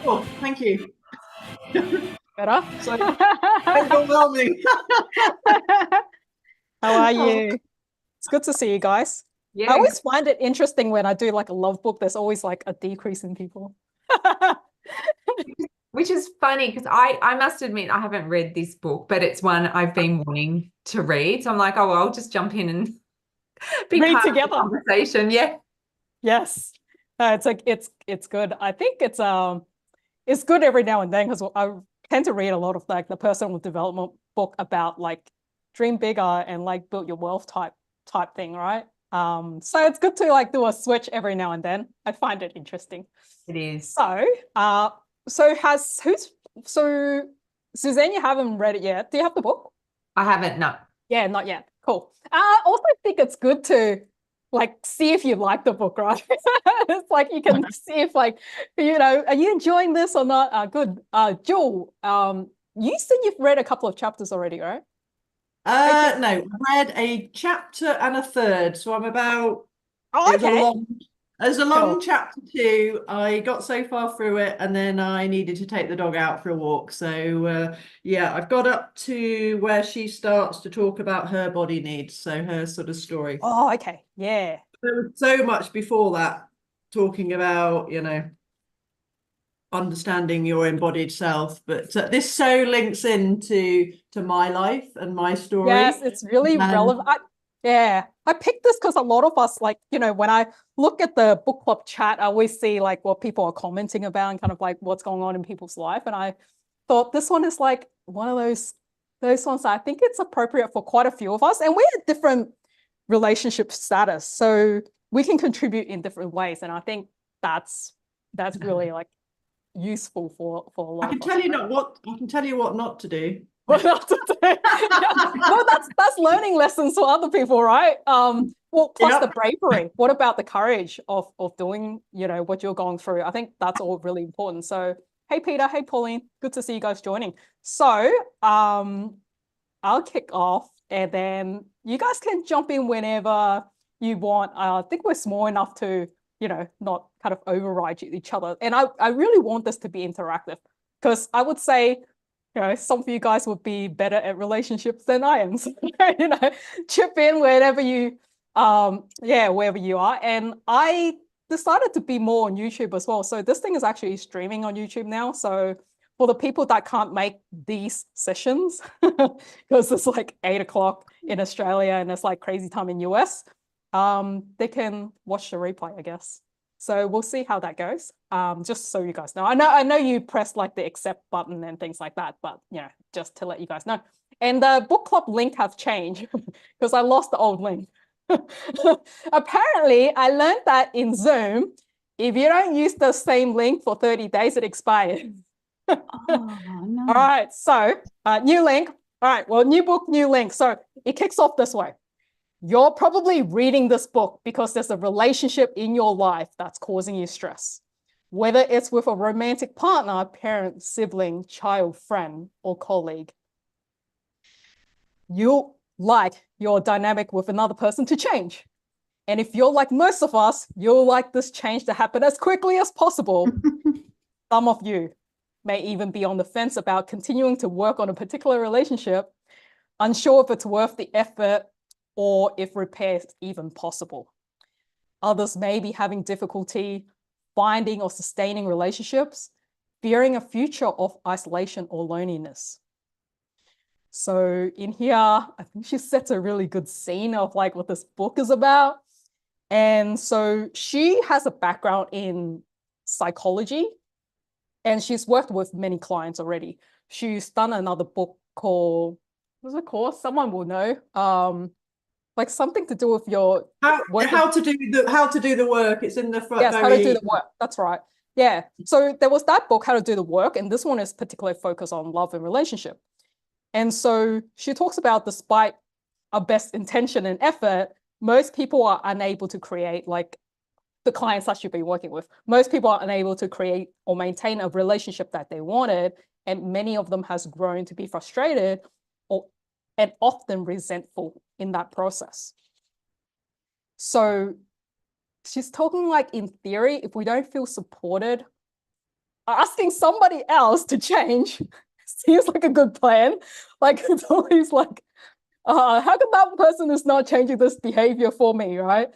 Oh, thank you. Better? So overwhelming. How are Oh, you? It's good to see you guys. I Yeah, always find it interesting when I do like a love book, there's always like a decrease in people. which is funny because I must admit I haven't read this book, but it's one I've been wanting to read. So I'm like, oh, well, I'll just jump in and be Read part of the together. conversation. Yeah. Yes. It's like it's good. I think it's good every now and then because I tend to read a lot of like the personal development book about like dream bigger and like build your wealth type thing, right? So it's good to like do a switch every now and then. I find it interesting. It is. So, uh, so has who's so Suzanne, you haven't read it yet. Do you have the book? I haven't, no. Yeah, not yet. Cool. I also think it's good to like see if you like the book, right? It's like you can see if like, are you enjoying this or not? Good. Jewel, you said you've read a couple of chapters already, right? no, I read a chapter and a third. So I'm about, Oh, it was a okay. long, there's a Cool. long chapter two. I got so far through it and then I needed to take the dog out for a walk. So yeah, I've got up to where she starts to talk about her body needs. So her sort of story. Oh, okay. Yeah. There was so much before that talking about, understanding your embodied self, but this so links into my life and my Yes, story. it's really And relevant. Yeah, I picked this because a lot of us, like, when I look at the book club chat, I always see like what people are commenting about and kind of like what's going on in people's life. And I thought this one is like one of those ones that I think it's appropriate for quite a few of us. And we're at different relationship status, so we can contribute in different ways. And I think that's really like useful for a I lot can of us, tell you right? not what I can tell you what not to do. What else to do? No, that's learning lessons for other people, right? Well, plus the Yep. bravery. What about the courage of doing, what you're going through? I think that's all really important. So, hey Peter, hey Pauline, good to see you guys joining. So, I'll kick off, and then you guys can jump in whenever you want. I think we're small enough to, not kind of override each other. And I really want this to be interactive because I would say some of you guys would be better at relationships than I am. So, chip in wherever wherever you are. And I decided to be more on YouTube as well. So this thing is actually streaming on YouTube now. So for the people that can't make these sessions, because it's like 8 o'clock in Australia and it's like crazy time in US, they can watch the replay, I guess. So we'll see how that goes. Just so you guys know. I know you pressed like the accept button and things like that, but just to let you guys know. And the book club link have changed because I lost the old link. Apparently, I learned that in Zoom, if you don't use the same link for 30 days, it expires. Oh, no. All right, so new link. All right, well, new book, new link. So it kicks off this way. You're probably reading this book because there's a relationship in your life that's causing you stress. Whether it's with a romantic partner, parent, sibling, child, friend, or colleague. You like your dynamic with another person to change. And if you're like most of us, you'll like this change to happen as quickly as possible. Some of you may even be on the fence about continuing to work on a particular relationship, unsure if it's worth the effort or if repair is even possible. Others may be having difficulty finding or sustaining relationships, fearing a future of isolation or loneliness. So in here, I think she sets a really good scene of like what this book is about. And so she has a background in psychology and she's worked with many clients already. She's done another book called, what's it called? Someone will know. Like something to do with your working. How to do the work. It's in the front Yes, how to do very the work. That's right. Yeah. So there was that book, How to Do the Work, and this one is particularly focused on love and relationship. And so she talks about despite our best intention and effort, most people are unable to create like the clients that you've been working with. Most people are unable to create or maintain a relationship that they wanted. And many of them has grown to be frustrated and often resentful in that process. So she's talking like in theory, if we don't feel supported asking somebody else to change seems like a good plan. Like it's always like, how come that person is not changing this behavior for me, right?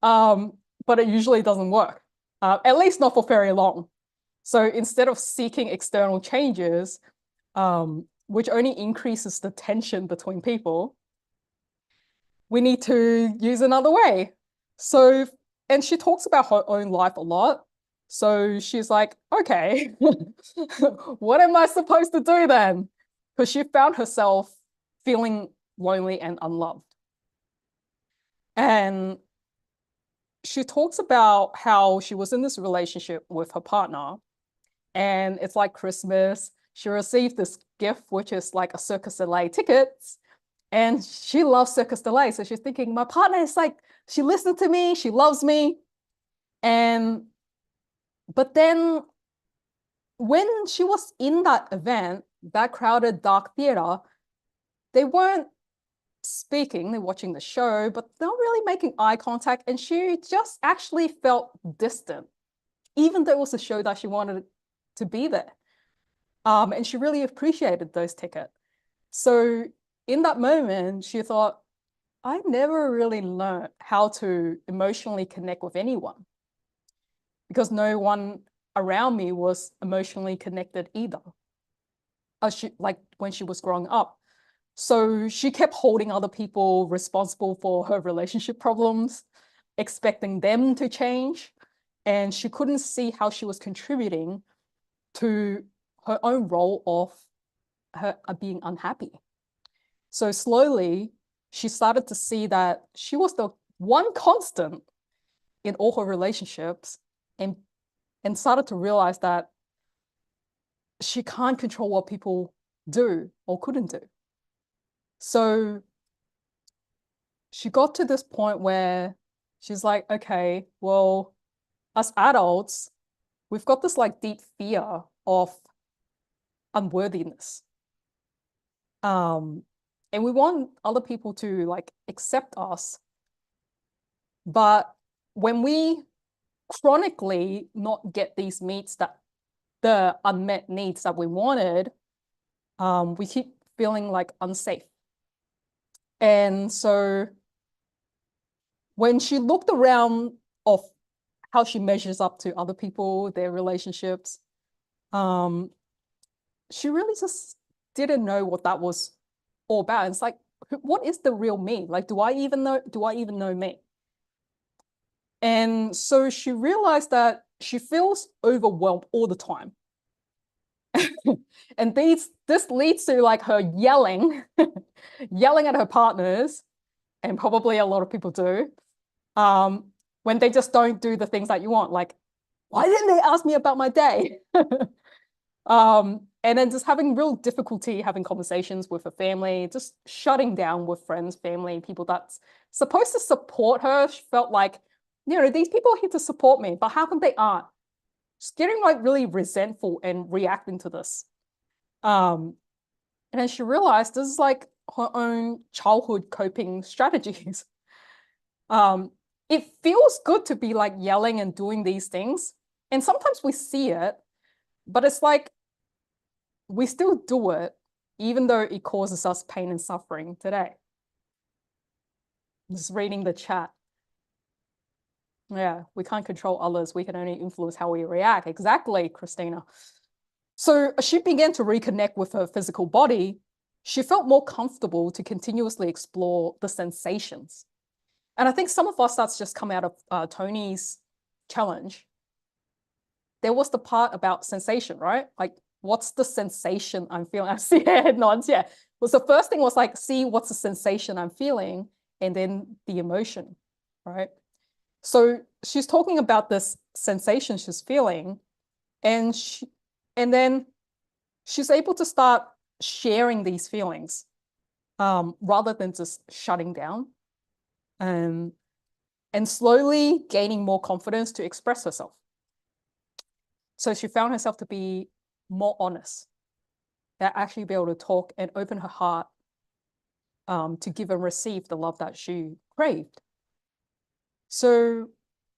But it usually doesn't work, at least not for very long. So instead of seeking external changes, which only increases the tension between people, we need to use another way. So, and she talks about her own life a lot. So she's like, okay, what am I supposed to do then? Because she found herself feeling lonely and unloved. And she talks about how she was in this relationship with her partner, and it's like Christmas. She received this gift, which is like a Circus Delay tickets. And she loves Circus Delay. So she's thinking, my partner is like, she listens to me, she loves me. But then when she was in that event, that crowded dark theater, they weren't speaking, they're watching the show, but not really making eye contact. And she just actually felt distant, even though it was a show that she wanted to be there. And she really appreciated those tickets. So in that moment, she thought, I never really learned how to emotionally connect with anyone because no one around me was emotionally connected either, like when she was growing up. So she kept holding other people responsible for her relationship problems, expecting them to change. And she couldn't see how she was contributing to her own role of her being unhappy. So slowly, she started to see that she was the one constant in all her relationships and started to realize that she can't control what people do or couldn't do. So she got to this point where she's like, okay, well, as adults, we've got this like deep fear of unworthiness. And we want other people to like accept us. But when we chronically not get these meets, that the unmet needs that we wanted, we keep feeling like unsafe. And so when she looked around of how she measures up to other people, their relationships, she really just didn't know what that was all about. And it's like, what is the real me? Like, do I even know me? And so she realized that she feels overwhelmed all the time. And this leads to like her yelling, yelling at her partners, and probably a lot of people do, when they just don't do the things that you want. Like, why didn't they ask me about my day? And then just having real difficulty having conversations with her family, just shutting down with friends, family, people that's supposed to support her. She felt like, you know, these people are here to support me, but how come they aren't? Just getting like really resentful and reacting to this. And then she realized this is like her own childhood coping strategies. It feels good to be like yelling and doing these things. And sometimes we see it, but it's like, we still do it, even though it causes us pain and suffering today. Just reading the chat. Yeah, we can't control others. We can only influence how we react. Exactly, Christina. So as she began to reconnect with her physical body, she felt more comfortable to continuously explore the sensations. And I think some of us, that's just come out of Tony's challenge. There was the part about sensation, right? Like, what's the sensation I'm feeling? I see her head nods, yeah. Well, the first thing was like, see what's the sensation I'm feeling, and then the emotion, right? So she's talking about this sensation she's feeling, and then she's able to start sharing these feelings, rather than just shutting down, and slowly gaining more confidence to express herself. So she found herself to be more honest, that actually be able to talk and open her heart, to give and receive the love that she craved. So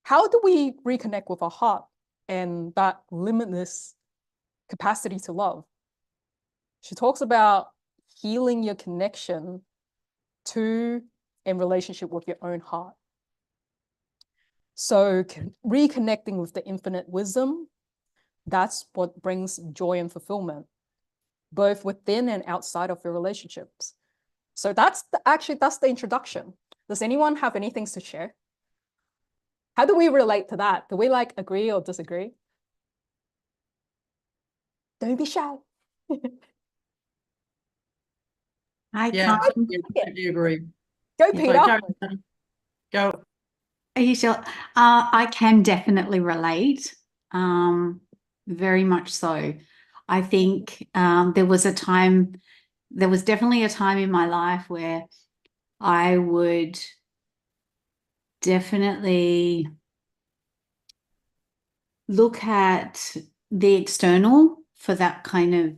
how do we reconnect with our heart and that limitless capacity to love. She talks about healing your connection to and relationship with your own heart. So reconnecting with the infinite wisdom, that's what brings joy and fulfillment, both within and outside of your relationships. So that's that's the introduction. Does anyone have anything to share? How do we relate to that? Do we like agree or disagree? Don't be shy. I Yeah, can't. I completely agree. Go, Yeah. Peter. Sorry, Karen, go. Are you sure? I can definitely relate. Very much so. I think there was definitely a time in my life where I would definitely look at the external for that kind of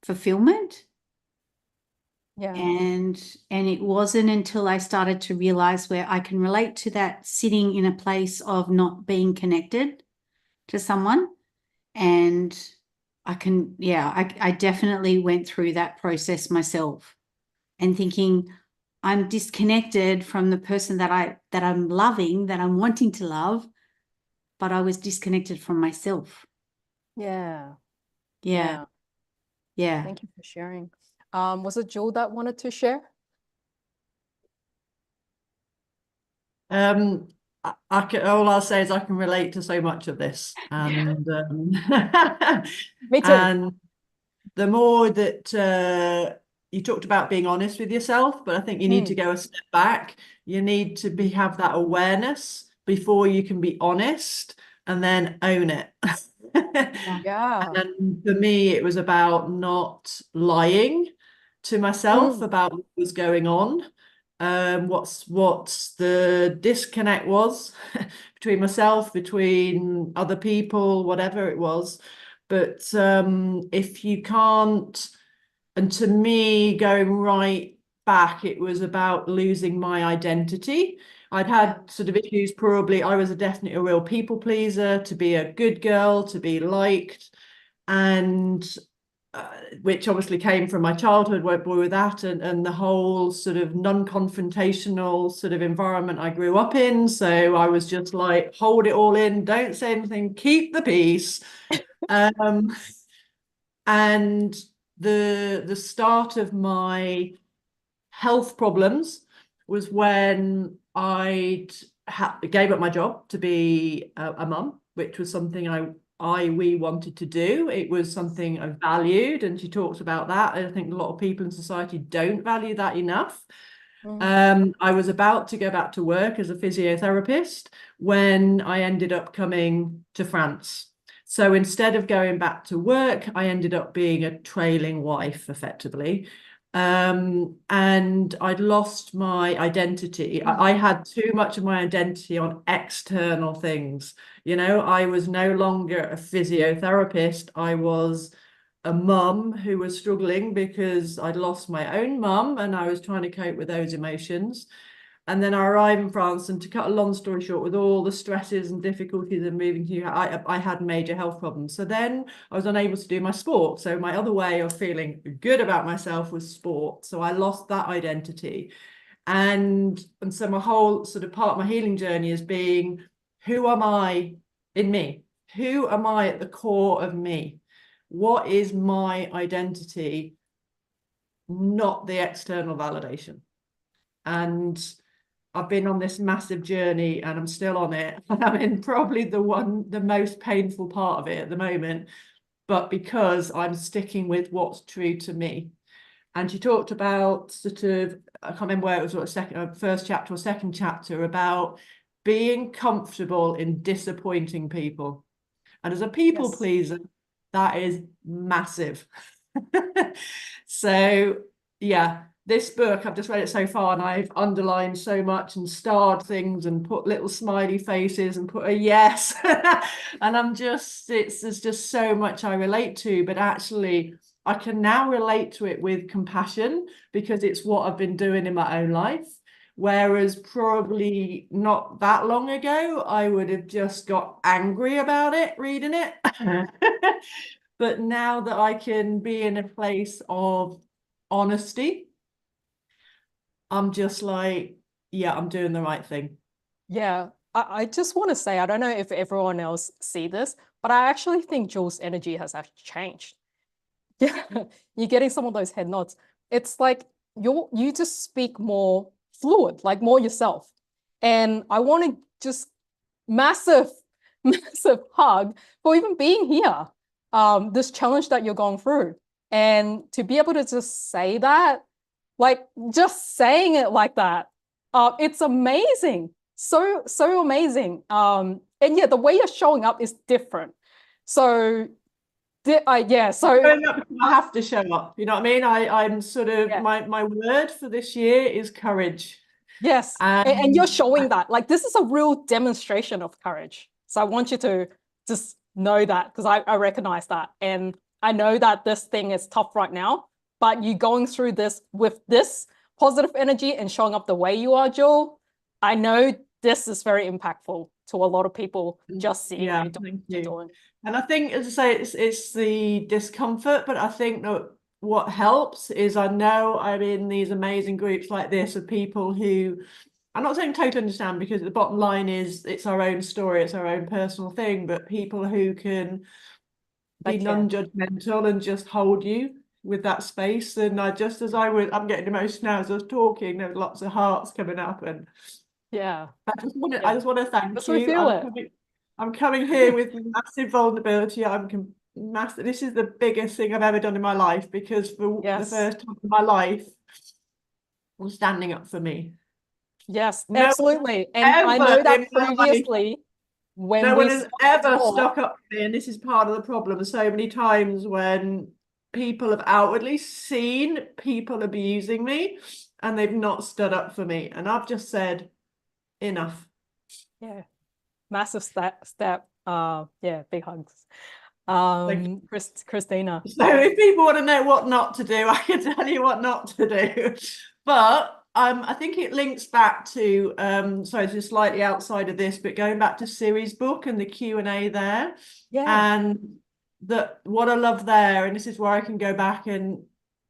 fulfillment. Yeah. And it wasn't until I started to realize where I can relate to that sitting in a place of not being connected to someone. And I definitely went through that process myself and thinking I'm disconnected from the person that I'm loving, that I'm wanting to love, but I was disconnected from myself. Yeah. Yeah. Yeah. Thank you for sharing. Was it Jill that wanted to share? All I'll say is I can relate to so much of this, and Me too. and the more that you talked about being honest with yourself, but I think you need to go a step back. You need to have that awareness before you can be honest, and then own it. Yeah. And for me, it was about not lying to myself about what was going on. What's the disconnect was between myself, between other people, whatever it was. But if you can't, and to me, going right back, it was about losing my identity. I'd had sort of issues, probably. I was definitely a real people pleaser, to be a good girl, to be liked, and which obviously came from my childhood, won't bore with that, and the whole sort of non-confrontational sort of environment I grew up in. So I was just like, hold it all in, don't say anything, keep the peace. And the start of my health problems was when I gave up my job to be a mum, which was something we wanted to do. It was something I valued, and she talks about that. I think a lot of people in society don't value that enough. I was about to go back to work as a physiotherapist when I ended up coming to France. So instead of going back to work, I ended up being a trailing wife, effectively. And I'd lost my identity. I had too much of my identity on external things. I was no longer a physiotherapist. I was a mum who was struggling because I'd lost my own mum and I was trying to cope with those emotions. And then I arrived in France, and to cut a long story short, with all the stresses and difficulties of moving here, I had major health problems. So then I was unable to do my sport. So my other way of feeling good about myself was sport. So I lost that identity. And so my whole sort of part of my healing journey is being, who am I in me? Who am I at the core of me? What is my identity? Not the external validation. And I've been on this massive journey and I'm still on it. I'm in probably the most painful part of it at the moment, but because I'm sticking with what's true to me. And she talked about sort of, I can't remember where it was, what first chapter or second chapter, about being comfortable in disappointing people. And as a people pleaser, that is massive. So yeah, this book, I've just read it so far and I've underlined so much and starred things and put little smiley faces and put a yes. And there's just so much I relate to, but actually I can now relate to it with compassion because it's what I've been doing in my own life. Whereas probably not that long ago, I would have just got angry about it, reading it. But now that I can be in a place of honesty, I'm just like, yeah, I'm doing the right thing. Yeah, I just want to say, I don't know if everyone else see this, but I actually think Jules' energy has actually changed. Yeah, you're getting some of those head nods. It's like you just speak more fluid, like more yourself. And I want to just massive, massive hug for even being here. This challenge that you're going through. And to be able to just say that, like just saying it like that, it's amazing. So amazing. And yeah, the way you're showing up is different. So yeah, so I have to show up. You know what I mean? I'm sort of yeah. my word for this year is courage. Yes, and you're showing that. Like this is a real demonstration of courage. So I want you to just know that, because I recognize that. And I know that this thing is tough right now, but you going through this with this positive energy and showing up the way you are, Jewel, I know this is very impactful to a lot of people just seeing Yeah, you doing thank what you're you. doing. And I think, as I say, it's the discomfort, but I think that what helps is I know I'm in these amazing groups like this of people who, I'm not saying totally understand, because the bottom line is it's our own story, it's our own personal thing, but people who can be non-judgmental and just hold you with that space. And I'm getting emotional now as I was talking, there was lots of hearts coming up, and Yeah. I just want to thank Let's you. reveal it. I'm coming here with massive vulnerability. Massive. This is the biggest thing I've ever done in my life, because for the first time in my life, I'm standing up for me. Yes, No absolutely. And I know that previously when no we one has ever stuck up for me, and this is part of the problem. So many times when people have outwardly seen people abusing me and they've not stood up for me, and I've just said, enough. Yeah, massive step. Yeah, big hugs. Christina. So if people want to know what not to do, I can tell you what not to do. But I think it links back to sorry, just slightly outside of this, but going back to Siri's book and the Q&A there. Yeah. And that what I love there, and this is where I can go back and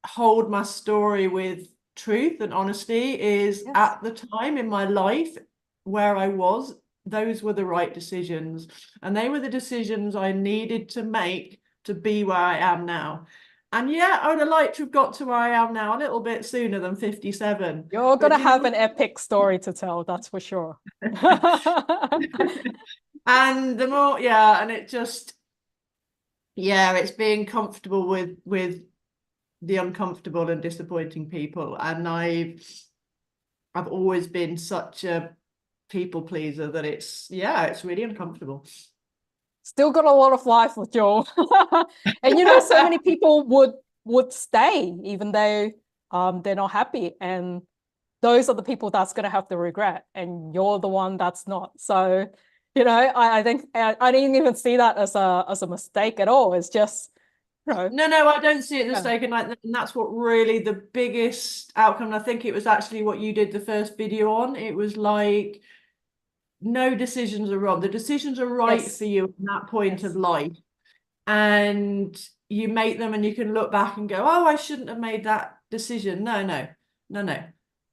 hold my story with truth and honesty, is Yes. at the time in my life where I was, those were the right decisions. And they were the decisions I needed to make to be where I am now. And yeah, I would have liked to have got to where I am now a little bit sooner than 57. You're going to have an epic story to tell, that's for sure. And the more, yeah, and it just, yeah, it's being comfortable with the uncomfortable and disappointing people. And I've always been such a people pleaser that it's really uncomfortable. Still got a lot of life with Joel. And so many people would stay even though they're not happy, and those are the people that's going to have the regret, and you're the one that's not. So I think I didn't even see that as a mistake at all. It's just No, I don't see it as a mistake, and that's what really the biggest outcome. And I think it was actually what you did the first video on. It was like, no decisions are wrong. The decisions are right for you at that point of life. And you make them and you can look back and go, oh, I shouldn't have made that decision. No.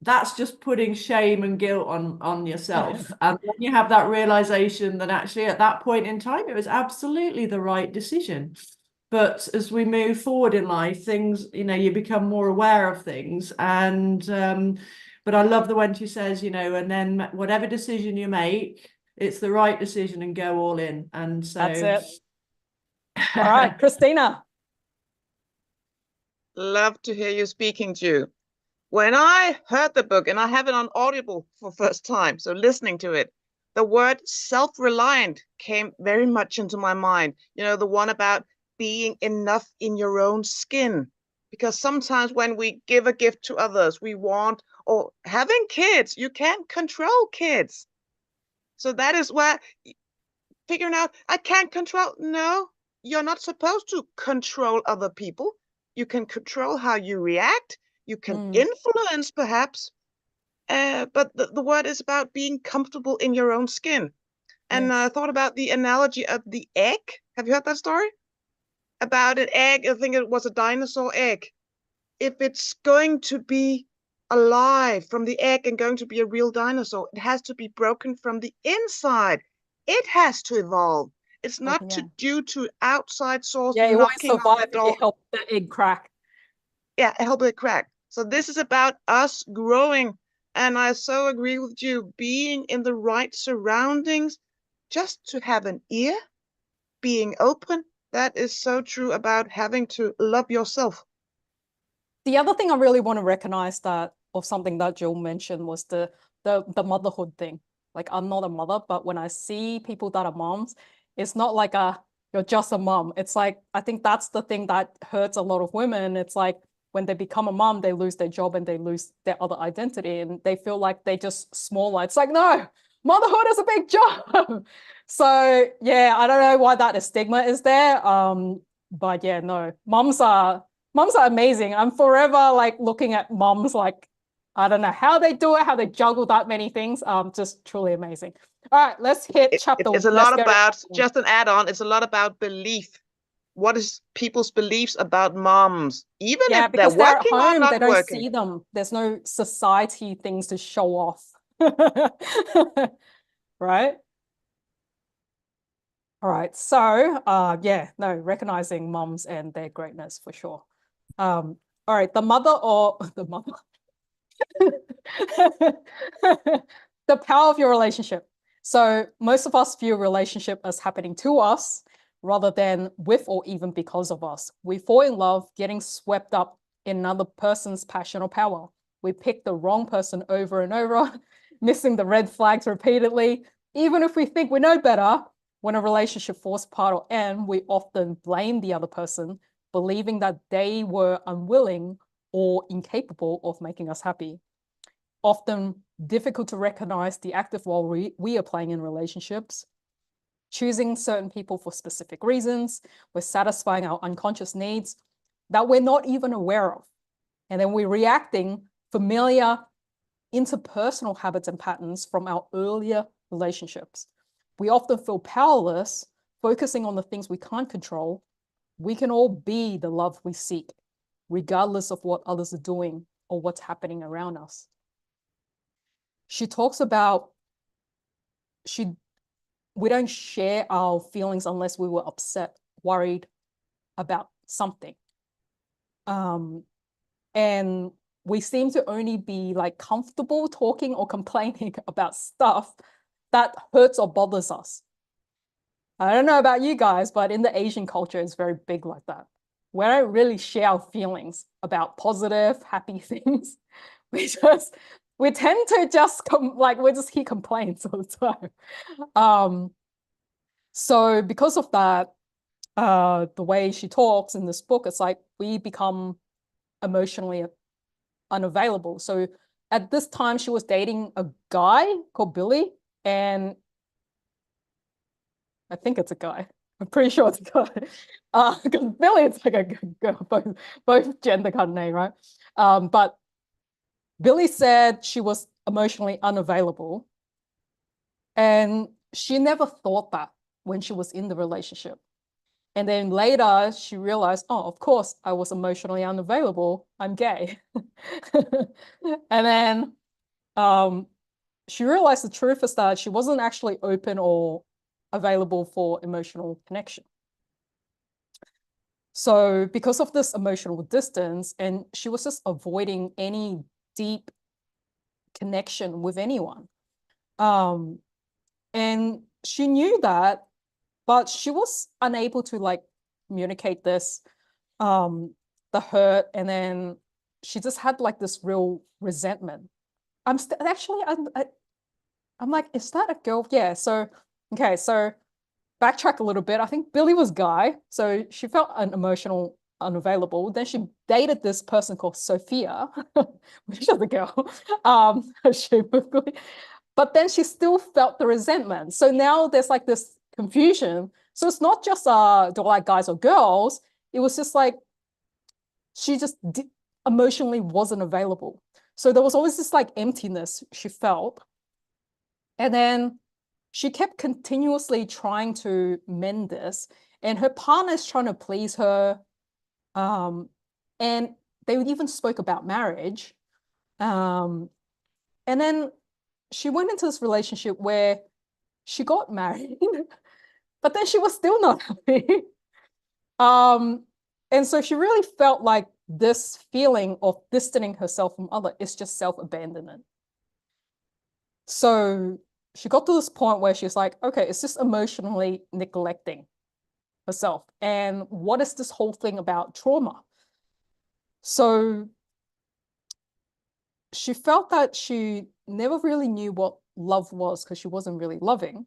That's just putting shame and guilt on yourself. And when you have that realization that actually at that point in time, it was absolutely the right decision. But as we move forward in life, things, you become more aware of things. And but I love the one she says, and then whatever decision you make, it's the right decision, and go all in. And so that's it. All right, Christina. Love to hear you speaking, Ju. When I heard the book, and I have it on Audible for first time, so listening to it, the word self-reliant came very much into my mind. The one about being enough in your own skin. Because sometimes when we give a gift to others, we want, or having kids, you can't control kids. So that is where figuring out, I can't control. No, you're not supposed to control other people. You can control how you react. You can influence, perhaps. But the word is about being comfortable in your own skin. And I thought about the analogy of the egg. Have you heard that story? about an egg. I think it was a dinosaur egg. If it's going to be alive from the egg and going to be a real dinosaur, it has to be broken from the inside. It has to evolve. It's not yeah. due to outside source Yeah, it won't knocking on survive the if you door. help the egg crack. Yeah, help it crack. So this is about us growing. And I so agree with you, being in the right surroundings, just to have an ear, being open. That is so true about having to love yourself. The other thing I really want to recognize that of something that Jill mentioned was the motherhood thing. Like, I'm not a mother, but when I see people that are moms, it's not like you're just a mom. It's like, I think that's the thing that hurts a lot of women. It's like when they become a mom, they lose their job and they lose their other identity and they feel like they just smaller. It's like, no, motherhood is a big job. So yeah, I don't know why that stigma is there. But yeah, no, moms are amazing. I'm forever like looking at moms like, I don't know how they do it, how they juggle that many things. Just truly amazing. All right, let's hit chapter. It's a let's lot go to about, chapter. just an add-on, it's a lot about belief. What is people's beliefs about moms? Even Yeah, if they're because they're at working or home, they not don't working. see them. There's no society things to show off. Right? All right, so yeah, no, recognizing moms and their greatness for sure. All right, the mother or the mother. The power of your relationship. So most of us view a relationship as happening to us rather than with or even because of us. We fall in love getting swept up in another person's passion or power. We pick the wrong person over and over, missing the red flags repeatedly. Even if we think we know better, when a relationship falls apart or ends, we often blame the other person, believing that they were unwilling or incapable of making us happy. Often difficult to recognize the active role we are playing in relationships, choosing certain people for specific reasons. We're satisfying our unconscious needs that we're not even aware of. And then we're reacting familiar interpersonal habits and patterns from our earlier relationships. We often feel powerless, focusing on the things we can't control. We can all be the love we seek, regardless of what others are doing or what's happening around us. She talks about we don't share our feelings unless we were upset, worried about something. And we seem to only be like comfortable talking or complaining about stuff that hurts or bothers us. I don't know about you guys, but in the Asian culture, it's very big like that. We don't really share our feelings about positive, happy things. We tend to just we just hear complaints all the time. So because of that, the way she talks in this book, it's like we become emotionally unavailable. So at this time, she was dating a guy called Billy, and I think it's a guy. I'm pretty sure it's a guy. Because Billy is like a girl, both gender kind of name, right? But Billy said she was emotionally unavailable, and she never thought that when she was in the relationship. And then later she realized, oh, of course, I was emotionally unavailable. I'm gay. And then she realized the truth is that she wasn't actually open or available for emotional connection. So because of this emotional distance, and she was just avoiding any deep connection with anyone. And she knew that, but she was unable to like communicate this, the hurt, and then she just had like this real resentment. I'm like, is that a girl? Yeah. So okay, so backtrack a little bit. I think Billy was guy, so she felt emotional unavailable. Then she dated this person called Sophia, which is a girl, assumably. But then she still felt the resentment. So now there's like this confusion. So it's not just do I like guys or girls? It was just like she just emotionally wasn't available. So there was always this like emptiness she felt. And then she kept continuously trying to mend this, and her partner's trying to please her. And they even spoke about marriage. And then she went into this relationship where she got married, but then she was still not happy. And so she really felt like this feeling of distancing herself from others is just self-abandonment. So she got to this point where she's like, okay, it's just emotionally neglecting herself. And what is this whole thing about trauma? So she felt that she never really knew what love was because she wasn't really loving.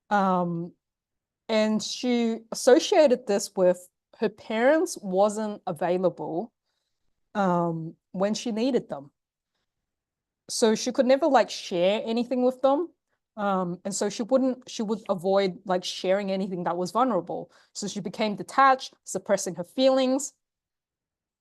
And she associated this with her parents wasn't available when she needed them. So she could never like share anything with them. And so she would avoid like sharing anything that was vulnerable. So she became detached, suppressing her feelings.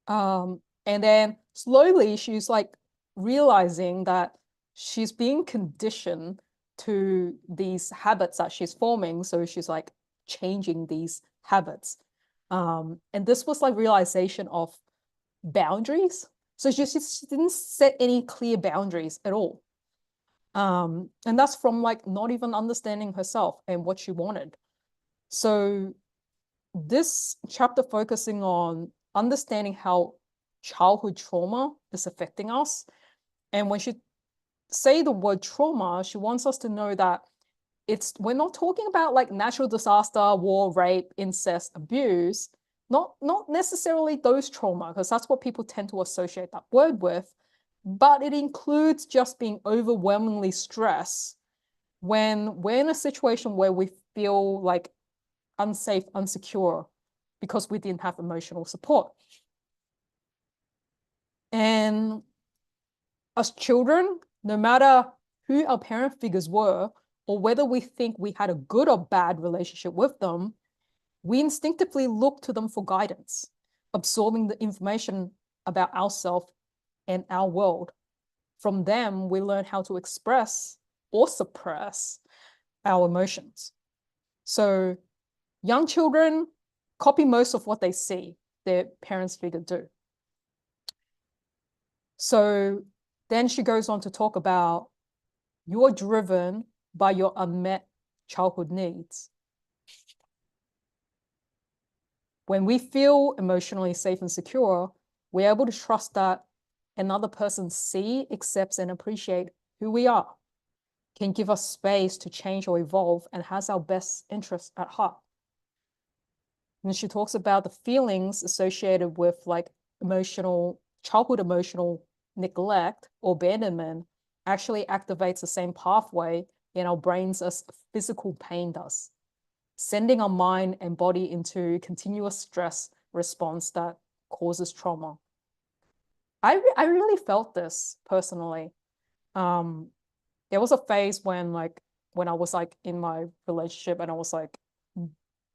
And then slowly she's like realizing that she's being conditioned to these habits that she's forming. So she's like changing these habits. And this was like realization of boundaries. So she didn't set any clear boundaries at all. And that's from like not even understanding herself and what she wanted. So this chapter focusing on understanding how childhood trauma is affecting us. And when she say the word trauma, she wants us to know that we're not talking about like natural disaster, war, rape, incest, abuse, not necessarily those trauma, because that's what people tend to associate that word with, but it includes just being overwhelmingly stressed when we're in a situation where we feel like unsafe, insecure, because we didn't have emotional support. And as children, no matter who our parent figures were, or whether we think we had a good or bad relationship with them, we instinctively look to them for guidance, absorbing the information about ourselves and our world. From them, we learn how to express or suppress our emotions. So young children copy most of what they see their parents figure do. So then she goes on to talk about you're driven by your unmet childhood needs. When we feel emotionally safe and secure, we're able to trust that another person sees, accepts, and appreciates who we are, can give us space to change or evolve, and has our best interests at heart. And she talks about the feelings associated with like childhood emotional neglect or abandonment actually activates the same pathway in our brains as physical pain does, sending our mind and body into continuous stress response that causes trauma. I really felt this personally. There was a phase when I was like in my relationship and I was like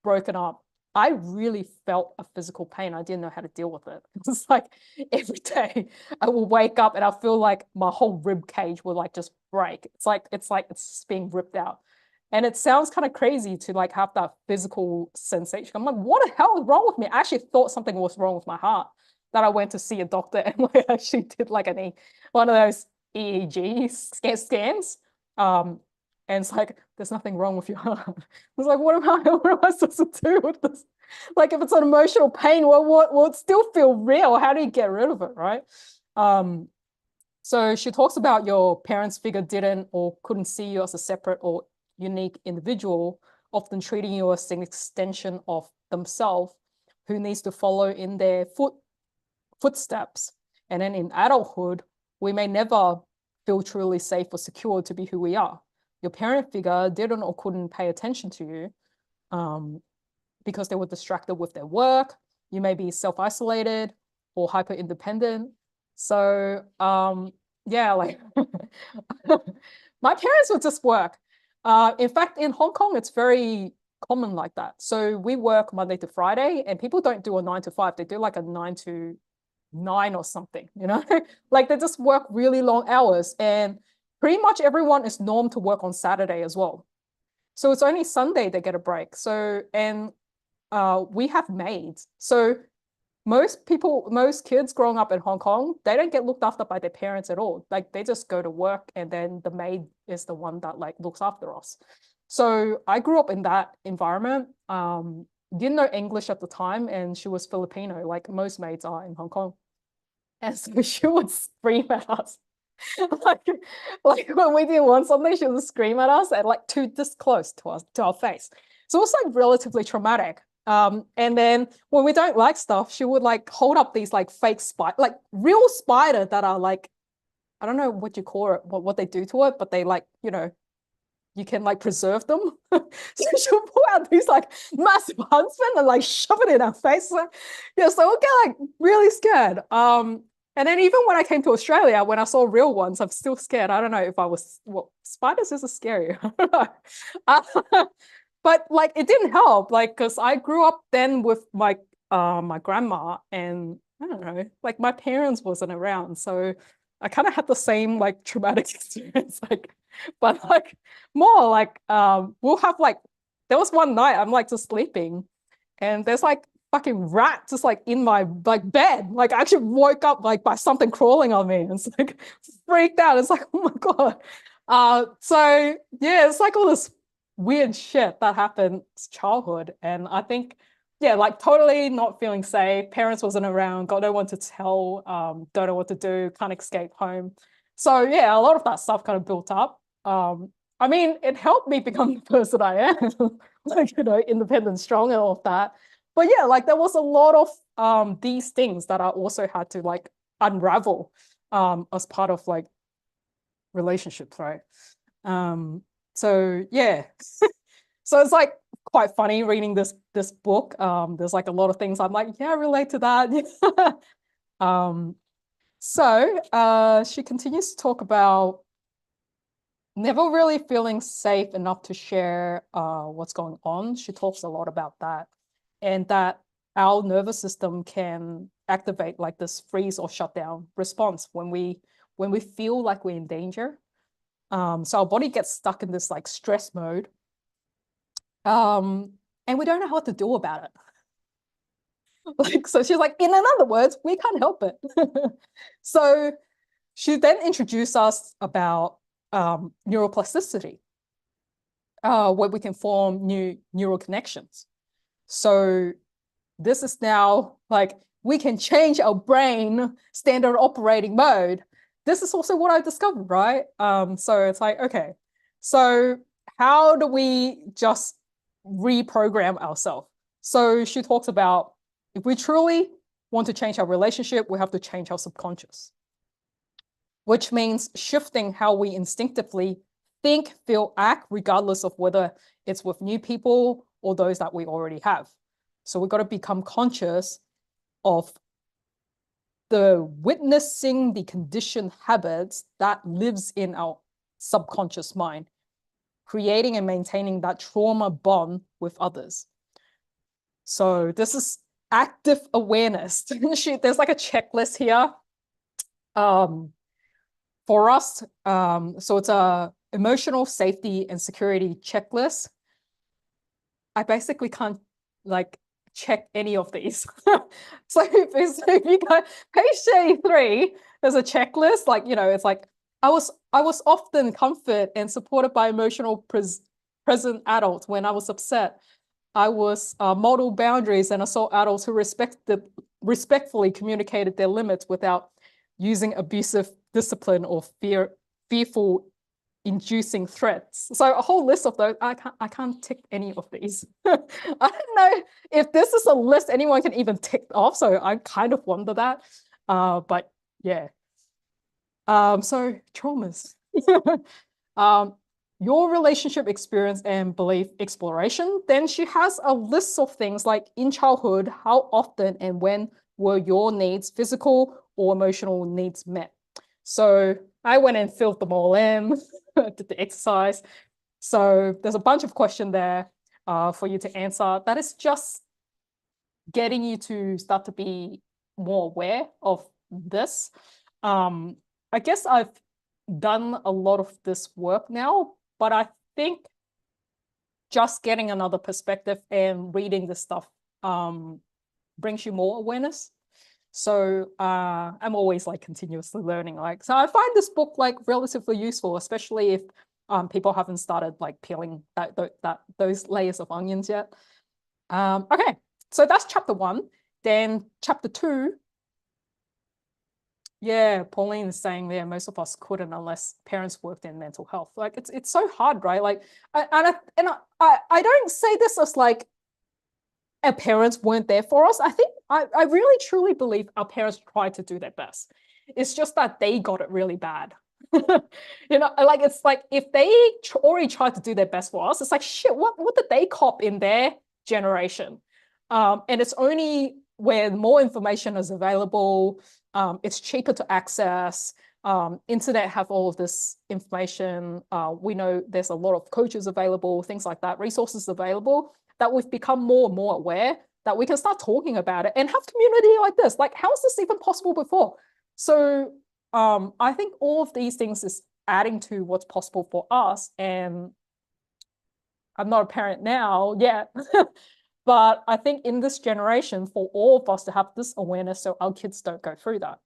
broken up. I really felt a physical pain. I didn't know how to deal with it. It was like every day I will wake up and I feel like my whole rib cage will like just break. It's like it's being ripped out. And it sounds kind of crazy to like have that physical sensation. I'm like, what the hell is wrong with me? I actually thought something was wrong with my heart, that I went to see a doctor and like actually did like one of those EEG scans. And it's like, there's nothing wrong with your heart. I was like, what am I supposed to do with this? Like, if it's an emotional pain, will it still feel real? How do you get rid of it, right? So she talks about your parents' figure didn't or couldn't see you as a separate or unique individual, often treating you as an extension of themselves who needs to follow in their footsteps. And then in adulthood, we may never feel truly safe or secure to be who we are. Your parent figure didn't or couldn't pay attention to you because they were distracted with their work. You may be self-isolated or hyper-independent. So yeah, like my parents would just work. In fact, in Hong Kong, it's very common like that. So we work Monday to Friday and people don't do a 9 to 5. They do like a 9 to 9 or something, you know, like they just work really long hours. And pretty much everyone is normed to work on Saturday as well. So it's only Sunday they get a break. So, and we have maids. So most kids growing up in Hong Kong, they don't get looked after by their parents at all. Like they just go to work and then the maid is the one that like looks after us. So I grew up in that environment. Didn't know English at the time, and she was Filipino, like most maids are in Hong Kong. And so she would scream at us. like when we did want something, she would scream at us and like this close to us, to our face. So it was like relatively traumatic. And then when we don't like stuff, she would like hold up these like fake spider, like real spider that are like, I don't know what you call it, what they do to it, but they like, you know, you can like preserve them. So she'll pull out these like massive huntsmen and like shove it in our face. So, yeah, so we'll get like really scared. And then even when I came to Australia, when I saw real ones, I'm still scared. I don't know if I was, well, spiders is scary. I don't know. But like it didn't help, like because I grew up then with my grandma, and I don't know, like my parents wasn't around, so I kind of had the same like traumatic experience, like, but like more like we'll have like, there was one night I'm like just sleeping and there's like fucking rat just like in my like bed. Like I actually woke up like by something crawling on me, and it's like freaked out. It's like, oh my God. So yeah, it's like all this weird shit that happened childhood. And I think, yeah, like totally not feeling safe. Parents wasn't around, got no one to tell, don't know what to do, can't escape home. So yeah, a lot of that stuff kind of built up. I mean, it helped me become the person I am, like, you know, independent, strong and all of that. But yeah, like there was a lot of these things that I also had to like unravel as part of like relationships, right? So yeah, so it's like quite funny reading this book. There's like a lot of things I'm like, yeah, I relate to that. So she continues to talk about never really feeling safe enough to share what's going on. She talks a lot about that, and that our nervous system can activate like this freeze or shutdown response when we feel like we're in danger. So our body gets stuck in this like stress mode. And we don't know what to do about it. Like, so she's like, in other words, we can't help it. So she then introduced us about neuroplasticity, where we can form new neural connections. So this is now like, we can change our brain standard operating mode. This is also what I discovered, right? So it's like, okay, so how do we just reprogram ourselves? So she talks about, if we truly want to change our relationship, we have to change our subconscious, which means shifting how we instinctively think, feel, act, regardless of whether it's with new people or those that we already have. So we've got to become conscious of witnessing the conditioned habits that lives in our subconscious mind, creating and maintaining that trauma bond with others. So this is active awareness. There's like a checklist here for us. So it's a emotional safety and security checklist. I basically can't like check any of these. So if you go page 33, there's a checklist, like, you know, it's like, I was often comforted and supported by emotional present adults when I was upset. I was model boundaries, and I saw adults who respectfully communicated their limits without using abusive discipline or fearful inducing threats. So a whole list of those. I can't tick any of these. I don't know if this is a list anyone can even tick off. So I kind of wonder that. But yeah. So traumas. Your relationship experience and belief exploration. Then she has a list of things like, in childhood, how often and when were your needs, physical or emotional needs, met? So I went and filled them all in, did the exercise. So there's a bunch of questions there for you to answer. That is just getting you to start to be more aware of this. I guess I've done a lot of this work now, but I think just getting another perspective and reading this stuff brings you more awareness. So I'm always like continuously learning. Like, so I find this book like relatively useful, especially if people haven't started like peeling those layers of onions yet. Okay, so that's chapter 1. Then chapter 2. Yeah, Pauline is saying there most of us couldn't unless parents worked in mental health. Like it's so hard, right? Like I don't say this as like our parents weren't there for us. I think I really truly believe our parents tried to do their best. It's just that they got it really bad. You know, like it's like if they already tried to do their best for us, it's like shit, what did they cop in their generation? And it's only when more information is available, it's cheaper to access. Internet have all of this information. We know there's a lot of coaches available, things like that, resources available, that we've become more and more aware that we can start talking about it and have community like this. Like, how is this even possible before? So I think all of these things is adding to what's possible for us. And I'm not a parent now yet, but I think in this generation, for all of us to have this awareness so our kids don't go through that.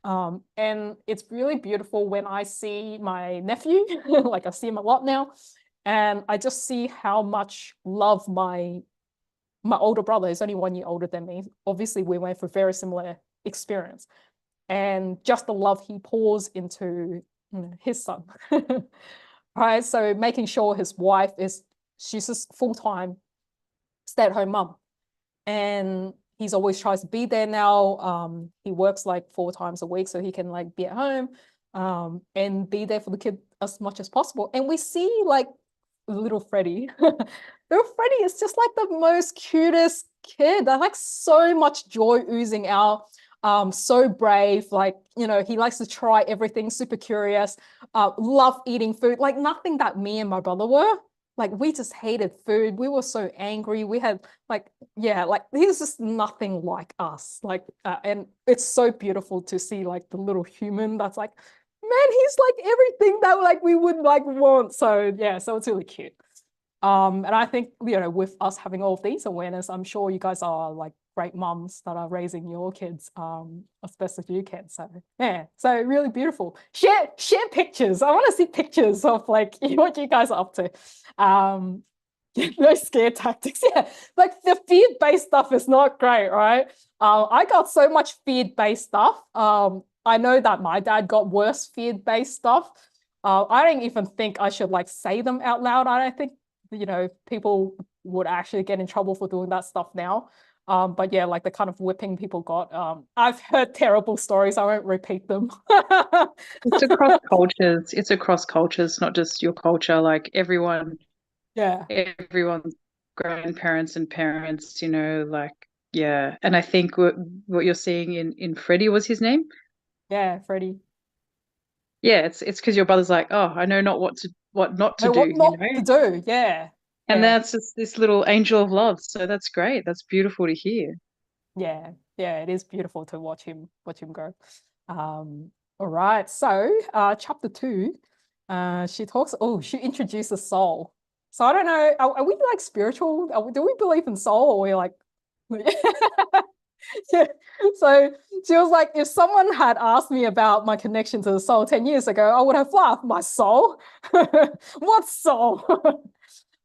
And it's really beautiful when I see my nephew, like I see him a lot now, and I just see how much love my older brother is only 1 year older than me. Obviously, we went through very similar experience, and just the love he pours into his son. Right, so making sure his wife she's just full-time stay-at-home mom, and he's always tries to be there now. He works like 4 times a week so he can like be at home and be there for the kid as much as possible. And we see like little Freddie. Little Freddie is just like the most cutest kid. There's like so much joy oozing out. So brave, like, you know, he likes to try everything, super curious, love eating food, like nothing that me and my brother were. Like, we just hated food. We were so angry. We had like, yeah, like he's just nothing like us. Like, and it's so beautiful to see like the little human that's like, man, he's like everything that like we would like want. So yeah, so it's really cute. And I think, you know, with us having all of these awareness, I'm sure you guys are like great mums that are raising your kids, especially you kids. So yeah, so really beautiful. Share pictures. I want to see pictures of like what you guys are up to. No scare tactics. Yeah, like the fear-based stuff is not great, right? I got so much fear-based stuff. I know that my dad got worse fear-based stuff. I don't even think I should like say them out loud. I don't think, you know, people would actually get in trouble for doing that stuff now. But yeah, like the kind of whipping people got. I've heard terrible stories. I won't repeat them. It's across cultures. It's across cultures, not just your culture. Like everyone's grandparents and parents, you know, like, yeah. And I think what you're seeing in Freddie, was his name? Yeah, Freddie. Yeah, it's because your brother's like, oh, I know not what not to do, What not you know? to do, yeah. And Yeah. that's just this little angel of love. So that's great. That's beautiful to hear. Yeah, it is beautiful to watch him go. All right, so chapter 2, she introduces soul. So I don't know, are we like spiritual? Do we believe in soul, or we're like yeah. So she was like, if someone had asked me about my connection to the soul 10 years ago, I would have laughed. My soul? What soul?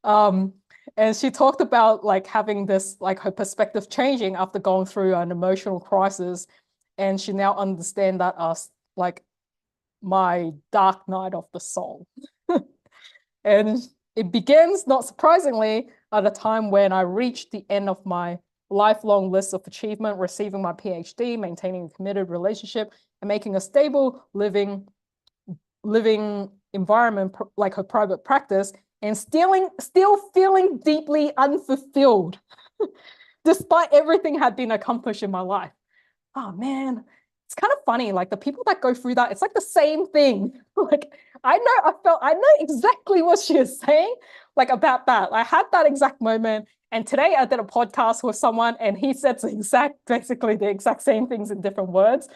And she talked about like having this, like her perspective changing after going through an emotional crisis. And she now understands that as like my dark night of the soul. And it begins, not surprisingly, at a time when I reached the end of my lifelong list of achievement, receiving my PhD, maintaining a committed relationship, and making a stable living environment like her private practice, and still feeling deeply unfulfilled, despite everything had been accomplished in my life. Oh man, it's kind of funny. Like the people that go through that, it's like the same thing. Like I know exactly what she is saying, like about that. I had that exact moment. And today I did a podcast with someone and he said basically the exact same things in different words.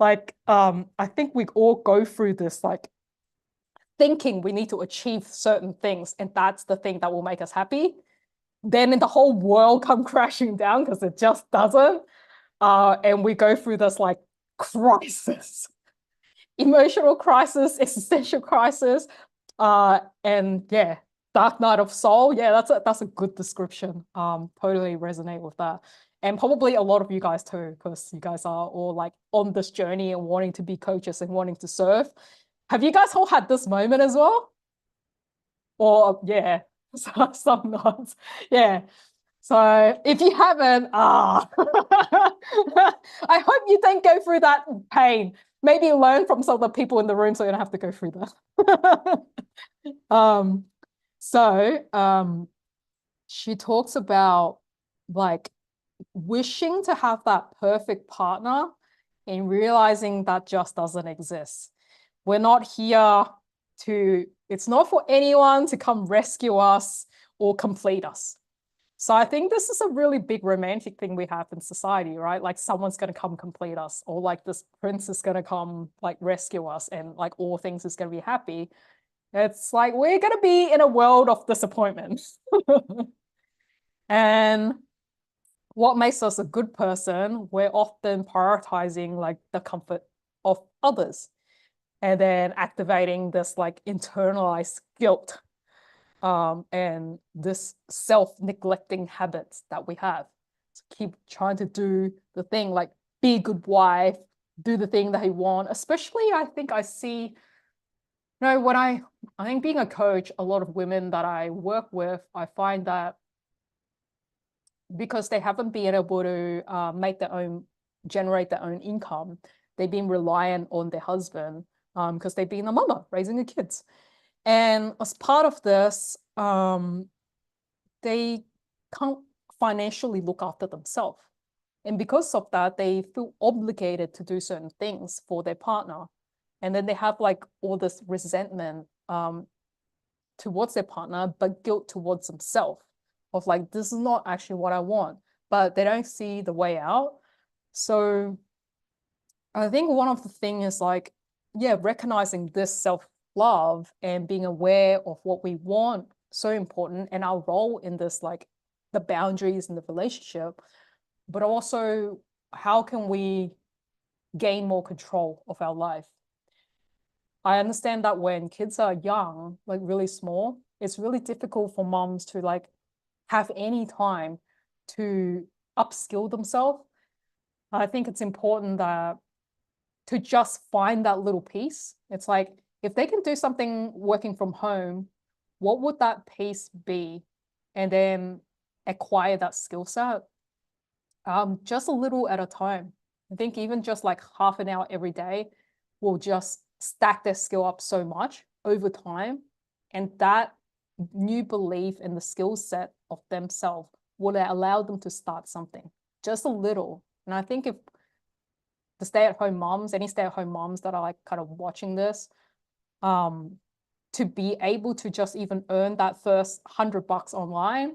Like, I think we all go through this like thinking we need to achieve certain things, and that's the thing that will make us happy, then the whole world come crashing down because it just doesn't. And we go through this like crisis, emotional crisis, existential crisis, and yeah, dark night of soul. Yeah, that's a good description. Totally resonate with that. And probably a lot of you guys too, because you guys are all like on this journey and wanting to be coaches and wanting to serve. Have you guys all had this moment as well? Or yeah, some nods. Yeah. So if you haven't, I hope you don't go through that pain. Maybe learn from some of the people in the room so you don't have to go through that. She talks about like wishing to have that perfect partner and realizing that just doesn't exist. We're not here it's not for anyone to come rescue us or complete us. So I think this is a really big romantic thing we have in society, right? Like someone's going to come complete us, or like this prince is going to come like rescue us, and like all things is going to be happy. It's like we're going to be in a world of disappointment. And what makes us a good person, we're often prioritizing like the comfort of others, and then activating this like internalized guilt, and this self-neglecting habits that we have. So keep trying to do the thing, like be a good wife, do the thing that you want. Especially, I think I see, when I think being a coach, a lot of women that I work with, I find that because they haven't been able to generate their own income, they've been reliant on their husband, because they've been a mama raising the kids. And as part of this, they can't financially look after themselves. And because of that, they feel obligated to do certain things for their partner. And then they have like all this resentment towards their partner, but guilt towards themselves of like, this is not actually what I want, but they don't see the way out. So I think one of the things is like, recognizing this self-love and being aware of what we want, so important, and our role in this, like the boundaries in the relationship, but also how can we gain more control of our life. I understand that when kids are young, like really small, it's really difficult for moms to like have any time to upskill themselves. I think it's important that to just find that little piece. It's like, if they can do something working from home, what would that piece be? And then acquire that skill set, just a little at a time. I think even just like half an hour every day will just stack their skill up so much over time. And that new belief in the skill set of themselves will allow them to start something, just a little. And I think if the stay-at-home moms, any stay-at-home moms that are like kind of watching this, to be able to just even earn that first $100 online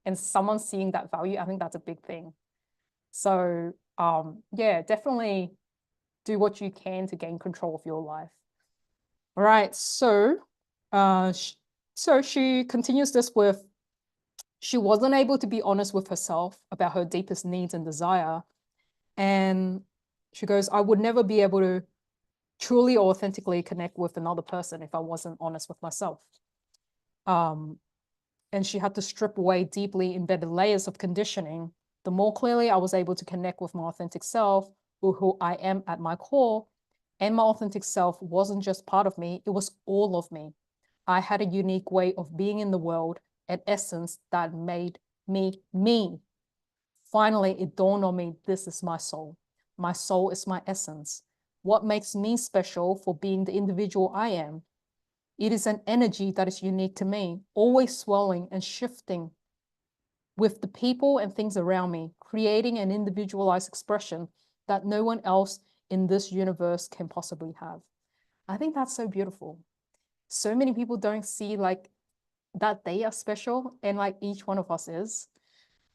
and someone seeing that value, I think that's a big thing. So definitely do what you can to gain control of your life. All right, so she continues this with, she wasn't able to be honest with herself about her deepest needs and desire. And she goes, I would never be able to truly or authentically connect with another person if I wasn't honest with myself. And she had to strip away deeply embedded layers of conditioning. The more clearly I was able to connect with my authentic self, or who I am at my core, and my authentic self wasn't just part of me, it was all of me. I had a unique way of being in the world, an essence that made me me. Finally, it dawned on me, this is my soul. My soul is my essence. What makes me special for being the individual I am? It is an energy that is unique to me, always swelling and shifting with the people and things around me, creating an individualized expression that no one else in this universe can possibly have. I think that's so beautiful. So many people don't see like that they are special, and like each one of us is.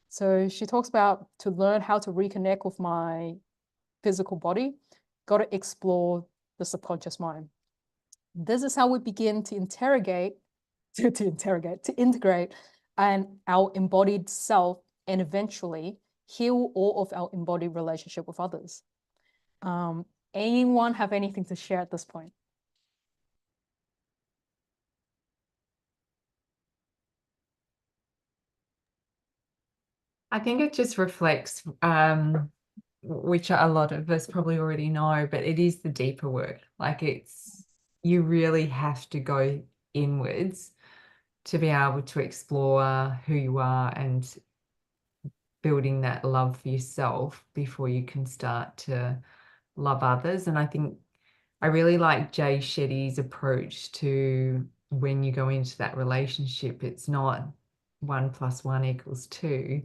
So she talks about, to learn how to reconnect with my physical body, got to explore the subconscious mind. This is how we begin to integrate and our embodied self, and eventually heal all of our embodied relationship with others. Anyone have anything to share at this point? I think it just reflects, which a lot of us probably already know, but it is the deeper work. Like you really have to go inwards to be able to explore who you are and building that love for yourself before you can start to love others. And I think I really like Jay Shetty's approach to when you go into that relationship, it's not 1 + 1 = 2.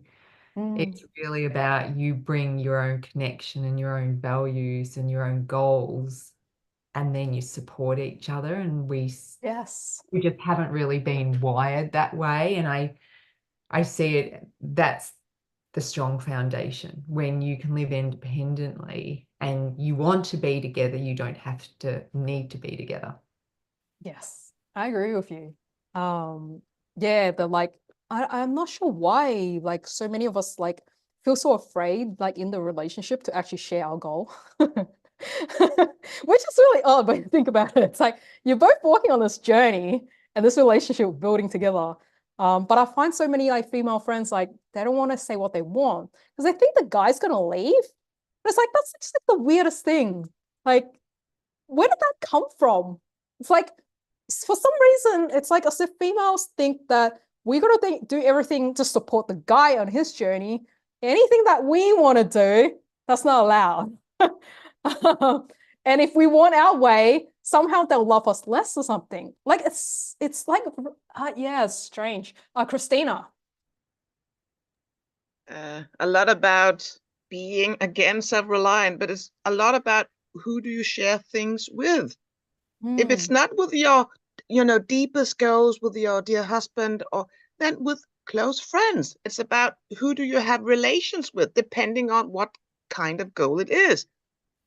It's really about you bring your own connection and your own values and your own goals, and then you support each other. And we Yes. just haven't really been wired that way. And I see it, that's the strong foundation. When you can live independently and you want to be together, you don't have to need to be together. Yes, I agree with you. Yeah, I'm not sure why like so many of us like feel so afraid like in the relationship to actually share our goal. Which is really odd when you think about it. It's like you're both walking on this journey and this relationship building together. But I find so many like female friends like they don't want to say what they want because they think the guy's gonna leave. But it's like that's just like the weirdest thing. Like, where did that come from? It's like for some reason, it's like as if females think that we gotta do everything to support the guy on his journey. Anything that we want to do, that's not allowed. And if we want our way, somehow they'll love us less or something. Like it's like yeah, it's strange. Christina. A lot about being, again, self-reliant, but it's a lot about who do you share things with. If it's not with your, deepest goals, with your dear husband, or then with close friends, it's about who do you have relations with, depending on what kind of goal it is.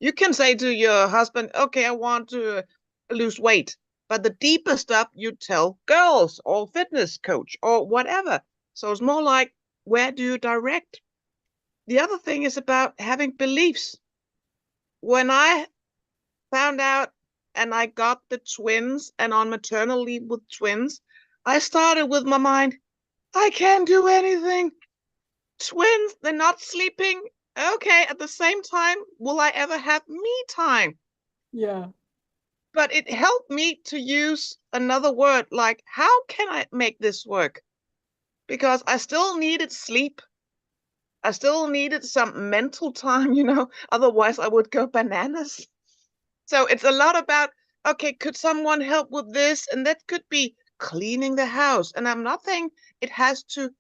You can say to your husband, okay, I want to lose weight, but the deeper stuff you tell girls or fitness coach or whatever. So it's more like, where do you direct? The other thing is about having beliefs. When I found out and I got the twins and on maternal leave with twins, I started with my mind, I can't do anything. Twins, they're not sleeping. Okay, at the same time, will I ever have me time? Yeah. But it helped me to use another word like, how can I make this work? Because I still needed sleep. I still needed some mental time, otherwise I would go bananas. So it's a lot about, okay, could someone help with this? And that could be cleaning the house. And I'm not saying it has to,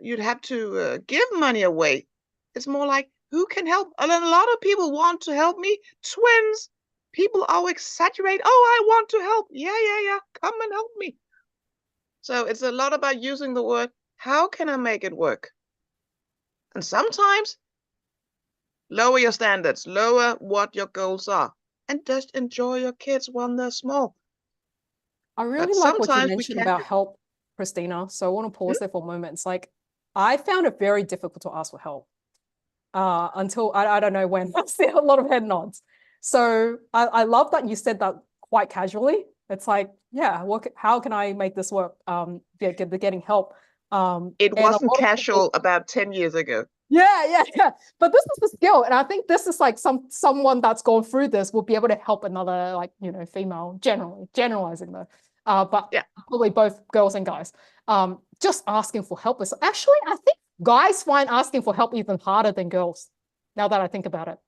you'd have to give money away. It's more like, who can help? And a lot of people want to help me. Twins, people are exaggerate. Oh, I want to help. Yeah. Come and help me. So it's a lot about using the word, how can I make it work? And sometimes lower your standards, lower what your goals are, and just enjoy your kids when they're small. I really But like what you sometimes we mentioned can't. about help, Christina. So I want to pause there for a moment. It's like I found it very difficult to ask for help until I don't know when. I see a lot of head nods. So I love that you said that quite casually. It's like, yeah, how can I make this work? Getting help. It and a wasn't lot of casual people, about 10 years ago. yeah. But this is the skill, and I think this is like someone that's gone through this will be able to help another, like, female, generalizing though. But Yeah. probably both girls and guys. Just asking for help is actually, I think guys find asking for help even harder than girls. Now that I think about it,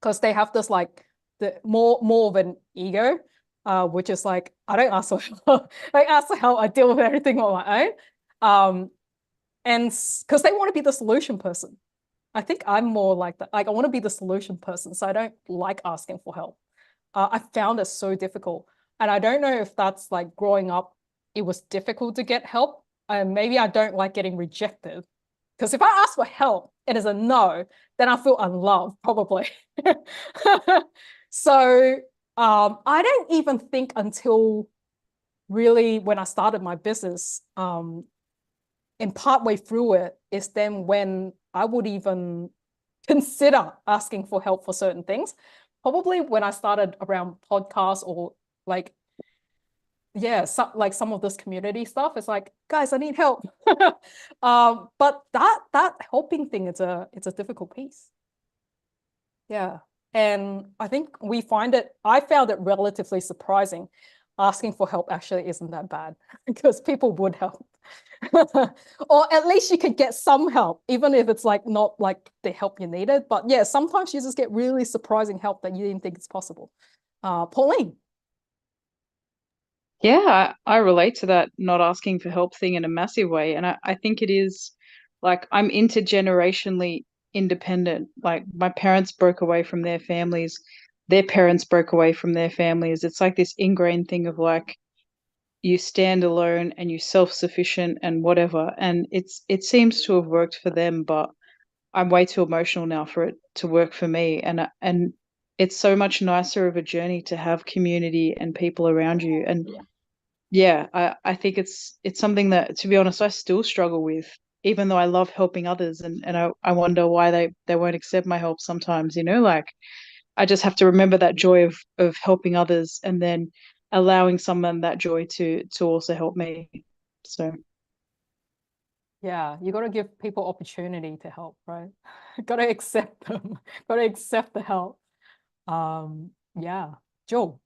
because they have this like the more of an ego, which is like I don't ask for help. I ask for help. I deal with everything on my own. And because they want to be the solution person. I think I'm more like that. Like I want to be the solution person. So I don't like asking for help. I found it so difficult. And I don't know if that's like growing up, it was difficult to get help. Maybe I don't like getting rejected. Because if I ask for help, it is a no, then I feel unloved, probably. So I don't even think until really when I started my business, and partway through it is then when I would even consider asking for help for certain things. Probably when I started around podcasts or like, yeah, like some of this community stuff. It's like, guys, I need help. But that helping thing, it's a difficult piece. Yeah. And I think I found it relatively surprising. Asking for help actually isn't that bad because people would help. Or at least you could get some help, even if it's like not like the help you needed. But yeah, sometimes you just get really surprising help that you didn't think it's possible. Pauline. Yeah, I relate to that not asking for help thing in a massive way. And I think it is like I'm intergenerationally independent. Like my parents broke away from their families, their parents broke away from their families. It's like this ingrained thing of like you stand alone and you self-sufficient and whatever. And it seems to have worked for them, but I'm way too emotional now for it to work for me. And it's so much nicer of a journey to have community and people around you. And yeah, I think it's something that, to be honest, I still struggle with, even though I love helping others, and I wonder why they won't accept my help sometimes, you know, like I just have to remember that joy of helping others and then allowing someone that joy to also help me. So Yeah, you got to give people opportunity to help, right? Got to accept them. Got to accept the help. Yeah, Joel.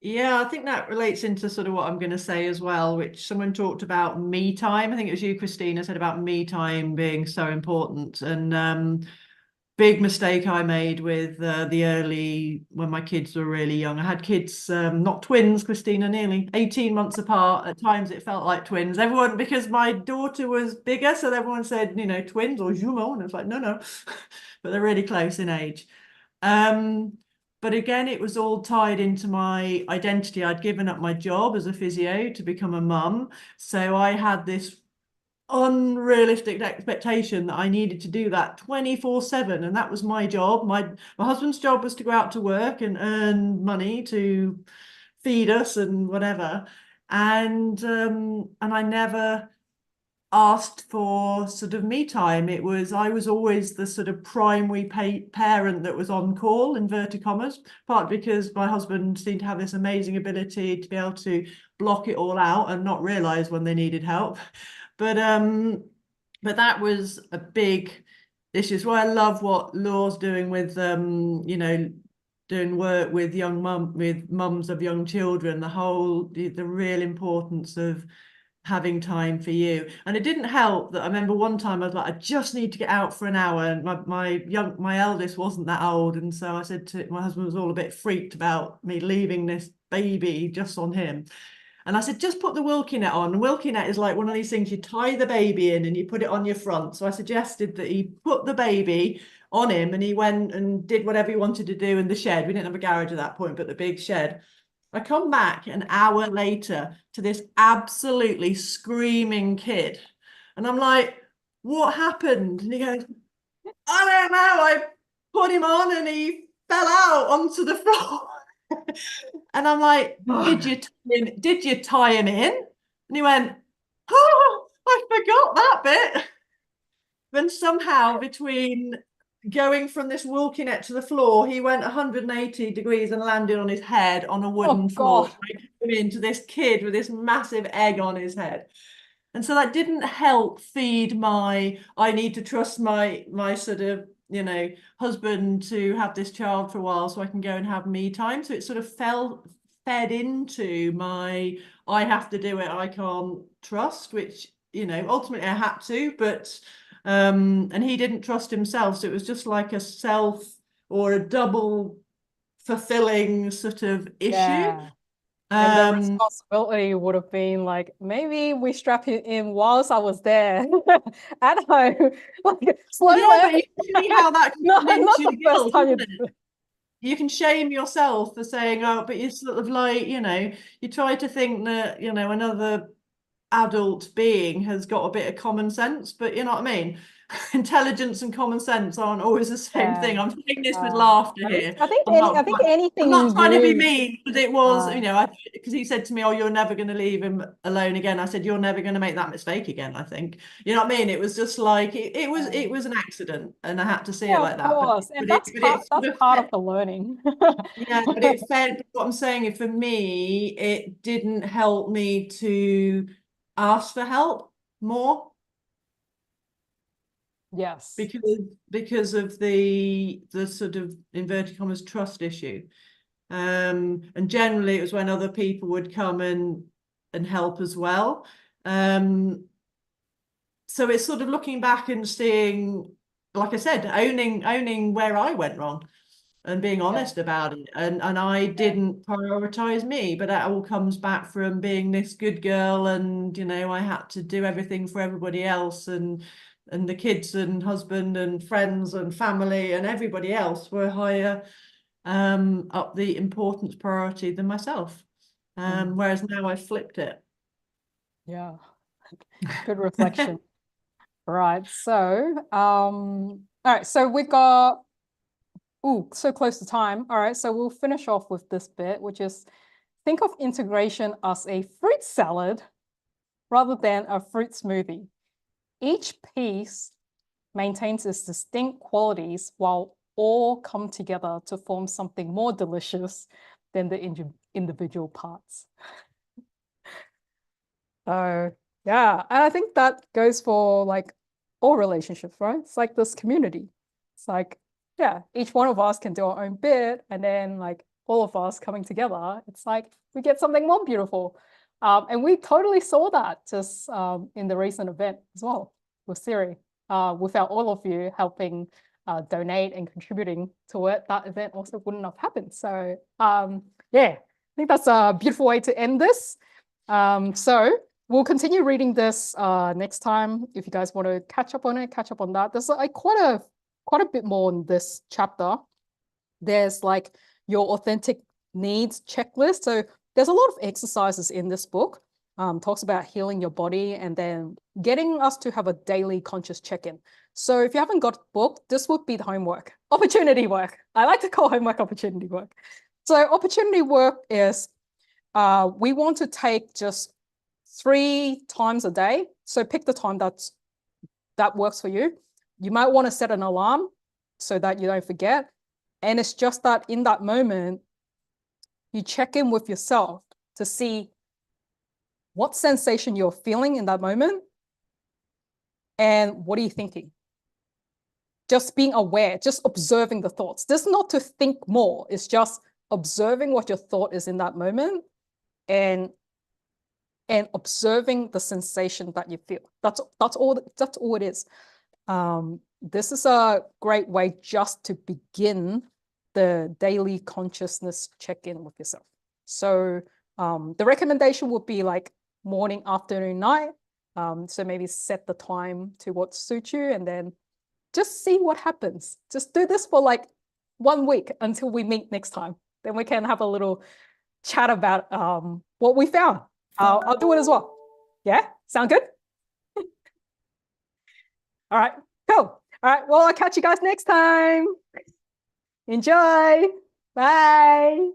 Yeah, I think that relates into sort of what I'm going to say as well, which someone talked about me time. I think it was you, Christina, said about me time being so important. And big mistake I made with the early, when my kids were really young. I had kids, not twins, Christina, nearly 18 months apart. At times it felt like twins. Everyone, because my daughter was bigger, so everyone said, you know, twins or jumeaux. And it's like, no, but they're really close in age. But again, it was all tied into my identity. I'd given up my job as a physio to become a mum. So I had this unrealistic expectation that I needed to do that 24/7. And that was my job. My husband's job was to go out to work and earn money to feed us and whatever. And I never asked for sort of me time. I was always the sort of primary parent that was on call, inverted commas, partly because my husband seemed to have this amazing ability to be able to block it all out and not realize when they needed help. But that was a big issue. So I love what Laura's doing with you know, doing work with mums of young children, the real importance of having time for you. And it didn't help that I remember one time I was like, I just need to get out for an hour, and my eldest wasn't that old, and so I said to my husband, was all a bit freaked about me leaving this baby just on him. And I said, just put the wilkie net on. And wilkie net is like one of these things you tie the baby in and you put it on your front. So I suggested that he put the baby on him, and he went and did whatever he wanted to do in the shed. We didn't have a garage at that point, but the big shed. I come back an hour later to this absolutely screaming kid. And I'm like, what happened? And he goes, I don't know. I put him on and he fell out onto the floor. And I'm like, did you tie him in? And he went, oh, I forgot that bit. Then somehow between going from this walking net to the floor, he went 180 degrees and landed on his head on a wooden floor. God. I came into this kid with this massive egg on his head. And so that didn't help feed I need to trust my sort of, you know, husband to have this child for a while so I can go and have me time. So it sort of fed into I have to do it, I can't trust, which, you know, ultimately I had to, but and he didn't trust himself. So it was just like a self or a double fulfilling sort of issue. Yeah. And the responsibility would have been like, maybe we strap it in whilst I was there at home. Like, slow but you can see how that can not come into the first time you can shame yourself for saying, oh, but you're sort of like, you know, you try to think that, you know, another adult being has got a bit of common sense, but you know what I mean? Intelligence and common sense aren't always the same thing. I'm saying this with laughter here. I think I'm anything not trying to be you mean, but it was, you know, because he said to me, "Oh, you're never going to leave him alone again." I said, "You're never going to make that mistake again." I think, you know what I mean? It was just like it was an accident, and I had to see it like of that. course, and that's part of the learning. Yeah, but it fed. What I'm saying is, for me, it didn't help me to ask for help more. Yes. Because of the sort of inverted commas trust issue. And generally it was when other people would come and help as well. So it's sort of looking back and seeing, like I said, owning where I went wrong and being honest about it. And I didn't prioritize me, but that all comes back from being this good girl, and you know, I had to do everything for everybody else, and the kids and husband and friends and family and everybody else were higher up the importance priority than myself. Whereas now I've flipped it. Yeah. Good reflection. Right. So all right, so we got so close to time. All right, so we'll finish off with this bit, which is think of integration as a fruit salad rather than a fruit smoothie. Each piece maintains its distinct qualities while all come together to form something more delicious than the individual parts. So yeah, and I think that goes for like all relationships, right? It's like this community. It's like, yeah, each one of us can do our own bit, and then like all of us coming together, it's like we get something more beautiful. And we totally saw that just in the recent event as well with Siri. Without all of you helping donate and contributing to it, that event also wouldn't have happened. So yeah, I think that's a beautiful way to end this. So we'll continue reading this next time. If you guys want to catch up on it, catch up on that. There's like quite a bit more in this chapter. There's like your authentic needs checklist. So there's a lot of exercises in this book. Talks about healing your body and then getting us to have a daily conscious check-in. So if you haven't got the book, this would be the homework. Opportunity work. I like to call homework opportunity work. So opportunity work is we want to take just 3 times a day. So pick the time that works for you. You might want to set an alarm so that you don't forget. And it's just that in that moment, you check in with yourself to see what sensation you're feeling in that moment and what are you thinking. Just being aware, just observing the thoughts. This is not to think more. It's just observing what your thought is in that moment and observing the sensation that you feel. That's all it is. This is a great way just to begin the daily consciousness check-in with yourself. So the recommendation would be like morning, afternoon, night. So maybe set the time to what suits you and then just see what happens. Just do this for like 1 week until we meet next time. Then we can have a little chat about what we found. I'll do it as well. Yeah, sound good? All right, cool. All right, well, I'll catch you guys next time. Enjoy. Bye.